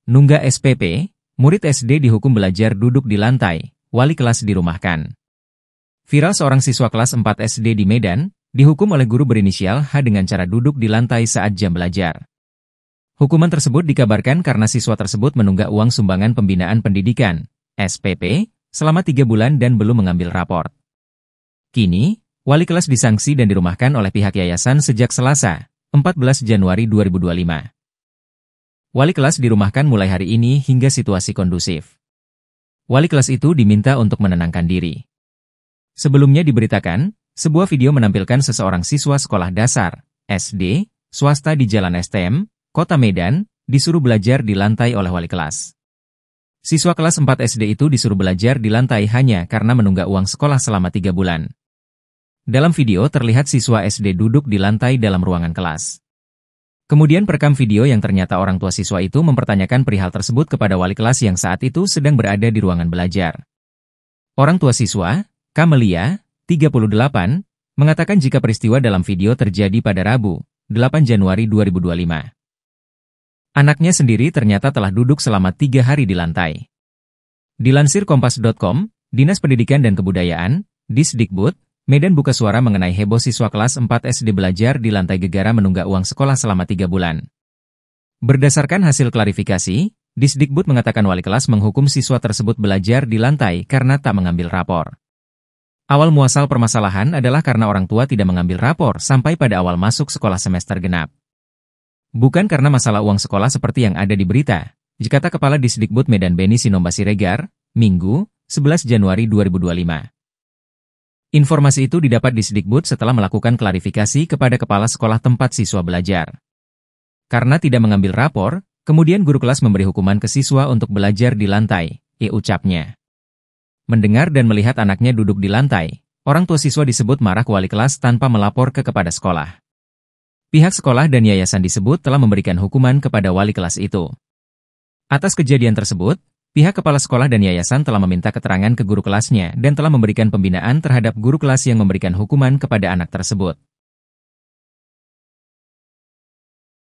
Nunggak SPP, murid SD dihukum belajar duduk di lantai, wali kelas dirumahkan. Viral seorang siswa kelas 4 SD di Medan, dihukum oleh guru berinisial H dengan cara duduk di lantai saat jam belajar. Hukuman tersebut dikabarkan karena siswa tersebut menunggak uang sumbangan pembinaan pendidikan, SPP, selama 3 bulan dan belum mengambil raport. Kini, wali kelas disanksi dan dirumahkan oleh pihak yayasan sejak Selasa, 14 Januari 2025. Wali kelas dirumahkan mulai hari ini hingga situasi kondusif. Wali kelas itu diminta untuk menenangkan diri. Sebelumnya diberitakan, sebuah video menampilkan seseorang siswa sekolah dasar, SD, swasta di Jalan STM, Kota Medan, disuruh belajar di lantai oleh wali kelas. Siswa kelas 4 SD itu disuruh belajar di lantai hanya karena menunggak uang sekolah selama 3 bulan. Dalam video terlihat siswa SD duduk di lantai dalam ruangan kelas. Kemudian perekam video yang ternyata orang tua siswa itu mempertanyakan perihal tersebut kepada wali kelas yang saat itu sedang berada di ruangan belajar. Orang tua siswa, Kamelia, 38, mengatakan jika peristiwa dalam video terjadi pada Rabu, 8 Januari 2025. Anaknya sendiri ternyata telah duduk selama 3 hari di lantai. Dilansir Kompas.com, Dinas Pendidikan dan Kebudayaan, Disdikbud, Medan buka suara mengenai heboh siswa kelas 4 SD belajar di lantai gegara menunggak uang sekolah selama 3 bulan. Berdasarkan hasil klarifikasi, Disdikbud mengatakan wali kelas menghukum siswa tersebut belajar di lantai karena tak mengambil rapor. Awal muasal permasalahan adalah karena orang tua tidak mengambil rapor sampai pada awal masuk sekolah semester genap. Bukan karena masalah uang sekolah seperti yang ada di berita, kata Kepala Disdikbud Medan Beni Sinomba Siregar, Minggu, 11 Januari 2025. Informasi itu didapat Disdikbud setelah melakukan klarifikasi kepada kepala sekolah tempat siswa belajar. Karena tidak mengambil rapor, kemudian guru kelas memberi hukuman ke siswa untuk belajar di lantai, ucapnya. Mendengar dan melihat anaknya duduk di lantai, orang tua siswa disebut marah ke wali kelas tanpa melapor kepada sekolah. Pihak sekolah dan yayasan disebut telah memberikan hukuman kepada wali kelas itu. Atas kejadian tersebut, pihak kepala sekolah dan yayasan telah meminta keterangan ke guru kelasnya dan telah memberikan pembinaan terhadap guru kelas yang memberikan hukuman kepada anak tersebut.